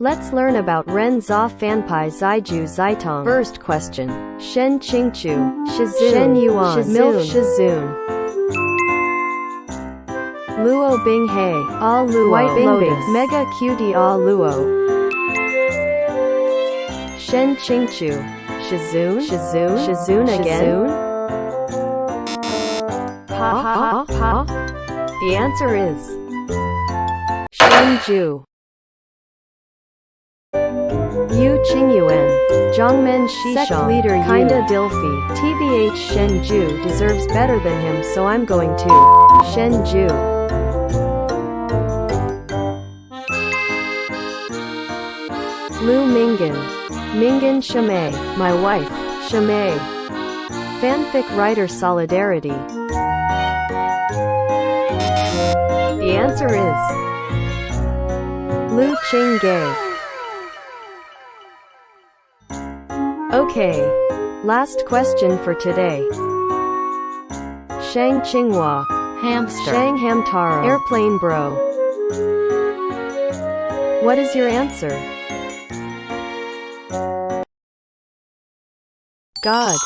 Let's learn about ren za fanpzjxt zitong. First question. Shen qingchu, shizun, shen yuan, milf shizun. Luo binghe, a luo, white lotus, mega qd a luo. Shen qingchu, shizun, shizun, shizun again. Ha. The answer is Shenju. Yu Qingyuan, Zhangmen Shishang, leader kinda Dilfi, tbh Shenju deserves better than him, so I'm going to Shenju. Lu Mingan, Mingan Shamay, my wife, Shamay. Fanfic writer solidarity. The answer is Lu Qingge. Okay, last question for today. Shang Qinghua, hamster. Shang Hamtaro, airplane bro. What is your answer? God.